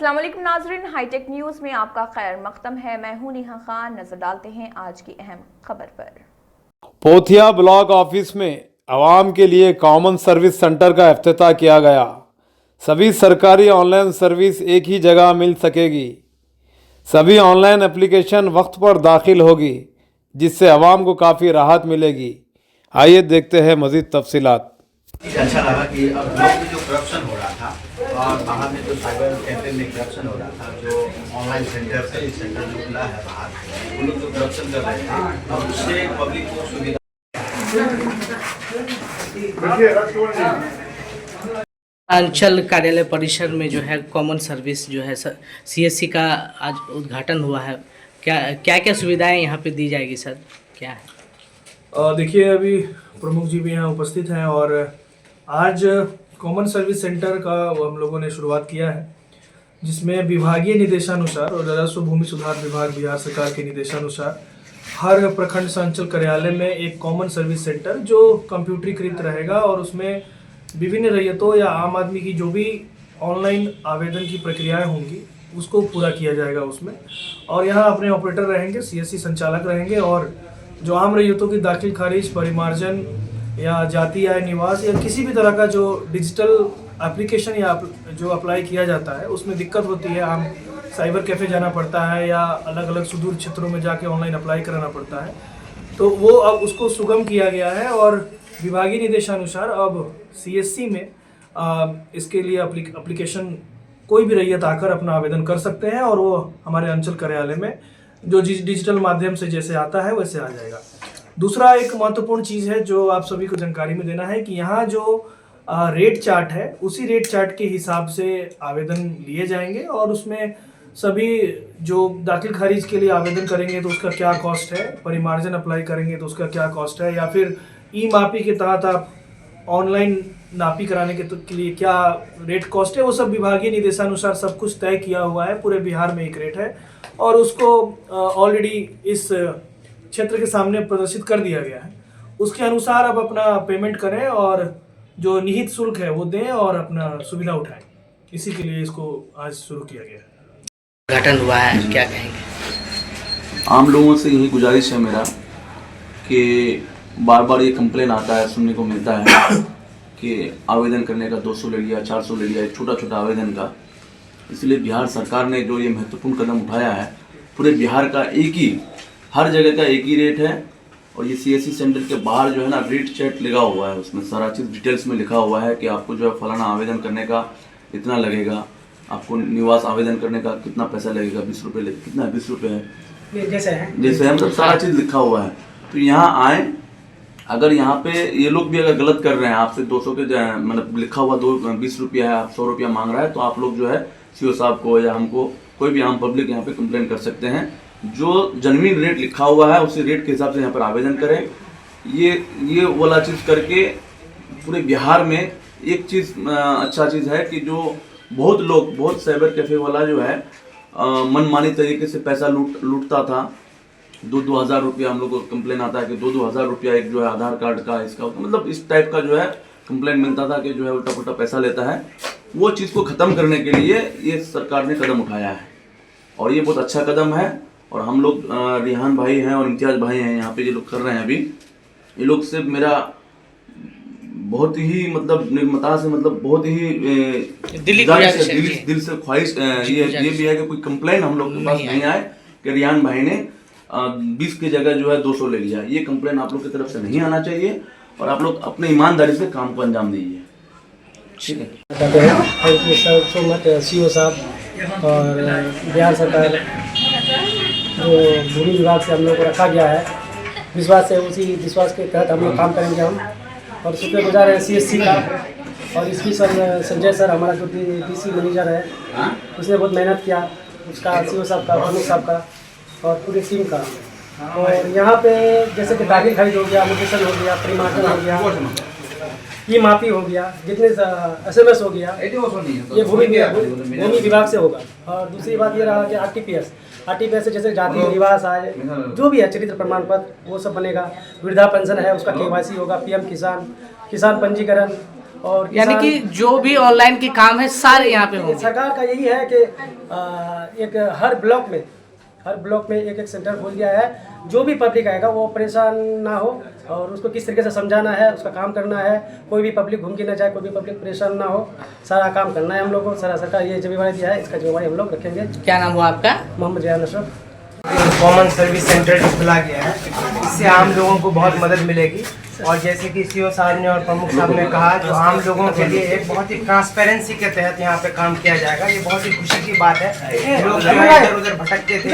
अस्सलाम वालेकुम नाज़रीन, हाईटेक न्यूज़ में आपका खैर मकदम है। मैं हूं नेहा खान। नजर डालते हैं आज की अहम खबर पर। पोथिया ब्लॉक ऑफिस में आवाम के लिए कॉमन सर्विस सेंटर का इफ्तिताह किया गया। सभी सरकारी ऑनलाइन सर्विस एक ही जगह मिल सकेगी। सभी ऑनलाइन एप्लीकेशन वक्त पर दाखिल होगी, जिससे आवाम को काफ़ी राहत मिलेगी। आइए देखते हैं मज़ीद तफसीलात। अच्छा लगा कि अब ब्लॉक में जो करप्शन हो रहा था और बाहर में जो साइबर कैफे में करप्शन हो रहा था, जो ऑनलाइन सेंटर से सेंटर जो खुला है बाहर, वो लोग जो करप्शन कर रहे थे और उससे पब्लिक को सुविधा। अंचल कार्यालय परिसर में जो है कॉमन सर्विस जो है सीएससी का आज उद्घाटन हुआ है। क्या क्या क्या सुविधाएं यहाँ पे दी जाएगी सर, क्या है? देखिए, अभी प्रमुख जी भी यहाँ उपस्थित हैं और आज कॉमन सर्विस सेंटर का हम लोगों ने शुरुआत किया है, जिसमें विभागीय निर्देशानुसार और राजस्व भूमि सुधार विभाग बिहार सरकार के निर्देशानुसार हर प्रखंड संचल कार्यालय में एक कॉमन सर्विस सेंटर जो कंप्यूटरीकृत रहेगा और उसमें विभिन्न रैयतों या आम आदमी की जो भी ऑनलाइन आवेदन की प्रक्रियाएं होंगी उसको पूरा किया जाएगा उसमें। और यहाँ अपने ऑपरेटर रहेंगे, सीएससी संचालक रहेंगे और जो आम रैयतों की दाखिल खारिज, परिमार्जन या जाति आय निवास या किसी भी तरह का जो डिजिटल एप्लीकेशन या जो अप्लाई किया जाता है उसमें दिक्कत होती है, आम साइबर कैफ़े जाना पड़ता है या अलग अलग सुदूर क्षेत्रों में जाके ऑनलाइन अप्लाई कराना पड़ता है, तो वो अब उसको सुगम किया गया है। और विभागीय निर्देशानुसार अब सीएससी में इसके लिए एप्लीकेशन कोई भी रैयत आकर अपना आवेदन कर सकते हैं और वो हमारे अंचल कार्यालय में जो डिजिटल माध्यम से जैसे आता है वैसे आ जाएगा। दूसरा एक महत्वपूर्ण चीज़ है जो आप सभी को जानकारी में देना है कि यहाँ जो रेट चार्ट है उसी रेट चार्ट के हिसाब से आवेदन लिए जाएंगे और उसमें सभी जो दाखिल खारिज के लिए आवेदन करेंगे तो उसका क्या कॉस्ट है, परिमार्जन अप्लाई करेंगे तो उसका क्या कॉस्ट है, या फिर ई मापी के तहत आप ऑनलाइन नापी कराने के लिए क्या रेट कॉस्ट है, वो सब विभागीय निर्देशानुसार सब कुछ तय किया हुआ है। पूरे बिहार में एक रेट है और उसको ऑलरेडी इस क्षेत्र के सामने प्रदर्शित कर दिया गया है। उसके अनुसार अब अपना पेमेंट करें और जो निहित शुल्क है वो दें और अपना सुविधा उठाएं। इसी के लिए इसको आज शुरू किया गया है। उद्घाटन हुआ है, क्या कहेंगे? आम लोगों से यही गुजारिश है मेरा कि बार बार ये कंप्लेन आता है, सुनने को मिलता है कि आवेदन करने का 200 ले लिया, 400 ले लिया, एक छोटा छोटा आवेदन का। इसलिए बिहार सरकार ने जो ये महत्वपूर्ण कदम उठाया है, पूरे बिहार का एक ही, हर जगह का एक ही रेट है। और ये सीएससी सेंटर के बाहर जो है ना रेट चार्ट लगा हुआ है, उसमें सारा चीज़ डिटेल्स में लिखा हुआ है कि आपको जो है फलाना आवेदन करने का इतना लगेगा, आपको निवास आवेदन करने का कितना पैसा लगेगा, 20 रुपये कितना 20 रुपये है जैसे है मतलब सारा चीज़ लिखा हुआ है। तो यहाँ आए, अगर यहाँ पे ये लोग भी अगर गलत कर रहे हैं, आपसे 200 के मतलब लिखा हुआ 20 रुपया है, आप 100 रुपया मांग रहा है, तो आप लोग जो है सीओ साहब को या हमको, कोई भी आम पब्लिक यहाँ पे कंप्लेन कर सकते हैं। जो जेन्युइन रेट लिखा हुआ है उसी रेट के हिसाब से यहाँ पर आवेदन करें। ये वाला चीज़ करके पूरे बिहार में एक चीज़ अच्छा चीज़ है कि जो बहुत साइबर कैफे वाला जो है मनमानी तरीके से पैसा लूटता था। 2-2 हज़ार रुपया हम लोग को कंप्लेन आता है कि 2-2 हज़ार रुपया एक जो है आधार कार्ड का इसका, मतलब इस टाइप का जो है कंप्लेन मिलता था कि जो है उल्टा पुल्टा पैसा लेता है। वो चीज़ को ख़त्म करने के लिए ये सरकार ने कदम उठाया है और ये बहुत अच्छा कदम है। और हम लोग रिहान भाई हैं और इम्तियाज़ भाई हैं यहाँ पे, ये लोग कर रहे हैं अभी। ये लोग से मेरा बहुत ही मतलब निर्मता से मतलब बहुत ही दिल से ख्वाहिश ये भी है कि कोई कंप्लेन हम लोग के पास नहीं आए कि रिहान भाई ने 20 की जगह जो है 200 ले लिया। ये कंप्लेन आप लोग की तरफ से नहीं आना चाहिए और आप लोग अपने ईमानदारी से काम को अंजाम दीजिए, ठीक है। सो मच सीओ साहब और बिहार सरकार जो भूमि विभाग से हम लोग को रखा गया है, विश्वास से, उसी विश्वास के तहत हम लोग काम करेंगे हम। और शुक्रगुजार है सीएससी का और इसकी सर संजय सर, हमारा जो डीसी मैनेजर है, उसने बहुत मेहनत किया, उसका सीओ साहब का, प्रमुख साहब का और पूरी टीम का। और यहाँ पे जैसे कि दाखिल खारिज हो गया, म्यूटेशन हो गया, परिमार्जन हो गया, ई मापी हो गया, जितने SMS हो गया, ये भूमि विभाग से होगा। और दूसरी बात ये रहा कि आरटीपीएस से जैसे जाति निवास आय जो भी है, चरित्र प्रमाण पत्र, वो सब बनेगा। वृद्धा पेंशन है उसका KYC होगा, PM किसान पंजीकरण और यानी कि जो भी ऑनलाइन के काम है सारे यहाँ पे होंगे। सरकार का यही है कि एक हर ब्लॉक में एक एक सेंटर खोल दिया है। जो भी पब्लिक आएगा वो परेशान ना हो और उसको किस तरीके से समझाना है, उसका काम करना है। कोई भी पब्लिक घूम के ना जाए, कोई भी पब्लिक परेशान ना हो, सारा काम करना है हम लोग को। सारा सरकार ये जिम्मेवारी दिया है, इसका जिम्मेवारी हम लोग रखेंगे। क्या नाम हुआ आपका? Mohammad Riyan Ashraf. Common service centre जो खुला गया है, इससे आम लोगों को बहुत मदद मिलेगी। और जैसे कि सीओ साहब ने और प्रमुख साहब ने कहा, जो आम लोगों के लिए एक बहुत ही ट्रांसपेरेंसी के तहत यहाँ पे काम किया जाएगा। ये बहुत ही खुशी की बात है। लोग इधर उधर भटकते थे,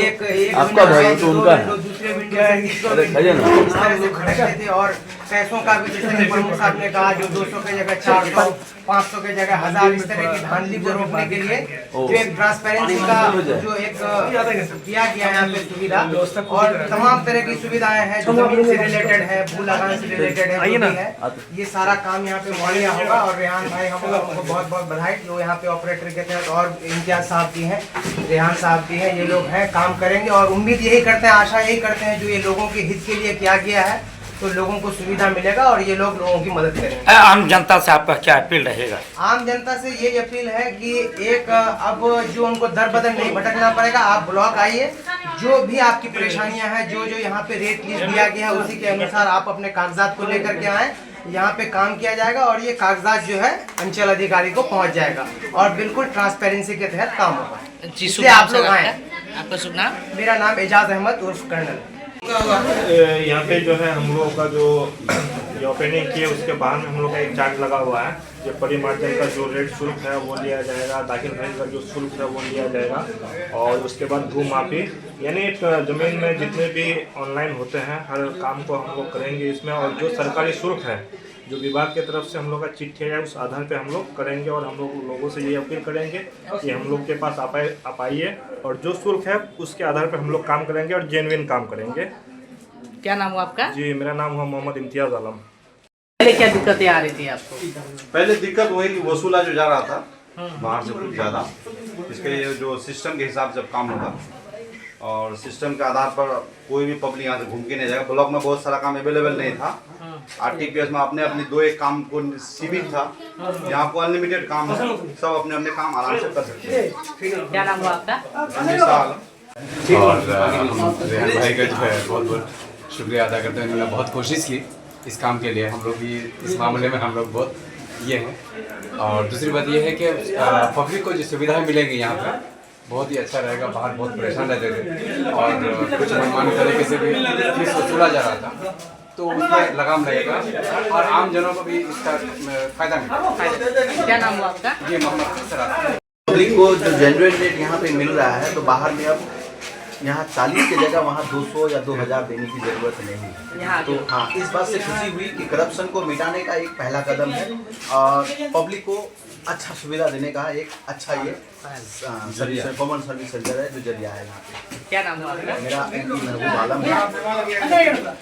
एक आपका भाई तो उनका है। दूसरे विंडो से इस तरह से भटकते थे। और पैसों का भी, जैसे कि प्रमुख साहब ने कहा, जो 200 की जगह 400, 500 की जगह 1000, इस तरह की धांधली को रोकने के लिए जो एक ट्रांसपेरेंसी का जो एक किया गया है यहाँ पे सुविधा, और तमाम तरह की सुविधाएं हैं जो जमीन से रिलेटेड है, भू लगान से रिलेटेड है, जो भी है, ये सारा काम यहाँ पे मुहैया होगा। और रेहान भाई, हम लोगों को बहुत बहुत बधाई जो यहाँ पे ऑपरेटर के तहत, और इम्तियाज साहब भी हैं, रेहान साहब भी हैं, ये लोग हैं, काम करेंगे। और उम्मीद यही करते हैं, आशा यही करते हैं, जो ये लोगों के हित के लिए किया गया है तो लोगों को सुविधा मिलेगा और ये लोग लोगों की मदद करेंगे। आम जनता से आपका क्या अपील रहेगा? आम जनता से ये अपील है कि एक अब जो उनको दर बदर नहीं भटकना पड़ेगा। आप ब्लॉक आइए, जो भी आपकी परेशानियां हैं, जो यहाँ पे रेट लिस्ट दिया गया है, उसी के अनुसार आप अपने कागजात को लेकर के आए। यहाँ पे काम किया जाएगा और ये कागजात जो है अंचल अधिकारी को पहुँच जाएगा और बिल्कुल ट्रांसपेरेंसी के तहत काम होगा। इसलिए आप लोग आए। आपका शुभ नाम? मेरा नाम एजाज अहमद उर्फ कर्नल। यहाँ पे जो है हम लोगों का जो ओपनिंग किए उसके बाहर में हम लोग का एक चार्ट लगा हुआ है। जो परिमार्जन का जो रेट शुल्क है वो लिया जाएगा, दाखिल खारिज का जो शुल्क है वो लिया जाएगा, और उसके बाद भू माफी, यानी जमीन में जितने भी ऑनलाइन होते हैं हर काम को हम लोग करेंगे इसमें। और जो सरकारी शुल्क है, जो विभाग की तरफ से हम लोग का चिट्ठी है, उस आधार पे हम लोग करेंगे। और हम लोग लोगों से ये अपील करेंगे कि हम लोग के पास आप आइए और जो शुल्क है उसके आधार पे हम लोग काम करेंगे और जेन्युइन काम करेंगे। क्या नाम हुआ आपका? जी, मेरा नाम हुआ मोहम्मद इम्तियाज आलम। पहले क्या दिक्कतें आ रही थी आपको? पहले दिक्कत वही कि वसूला जो जा रहा था बाहर से कुछ ज़्यादा, इसके लिए जो सिस्टम के हिसाब से काम होगा और सिस्टम के आधार पर कोई भी पब्लिक यहाँ से घूम के नहीं जाएगा। ब्लॉक में बहुत सारा काम अवेलेबल नहीं था, RTPS में अपने अपनी 2-1 काम को सीमित था। यहाँ को अनलिमिटेड काम है, सब अपने अपने काम आराम से कर सकते हैं। क्या नाम हुआ आपका? और हम रेहान भाई का जो है बहुत बहुत शुक्रिया अदा करते हैं। उन्होंने बहुत कोशिश की इस काम के लिए। हम लोग भी इस मामले में हम लोग बहुत ये हैं। और दूसरी बात ये है कि पब्लिक को जो सुविधाएं मिलेंगी यहाँ पर बहुत ही अच्छा रहेगा। बाहर बहुत परेशान रहते थे और कुछ मनमानी तरीके से भी फीस वसूला जा रहा था, तो उसमें लगाम लगेगा और आम जनों को भी इसका फायदा मिलेगा। क्या नाम हुआ आपका? ये मोहम्मद पब्लिक को जो जेन्युइन रेट यहाँ पे मिल रहा है, तो बाहर में अब यहाँ 40 की जगह वहाँ 200 या 2000 देने की जरूरत नहीं है। तो हाँ, इस बात से खुशी हुई कि करप्शन को मिटाने का एक पहला कदम है और पब्लिक को अच्छा सुविधा देने का एक अच्छा ये सर्विस कॉमन सर्विस सेंटर है जो जरिया है यहाँ पे। क्या नाम हुआ आपका? मेरा MP महबूब आलम है।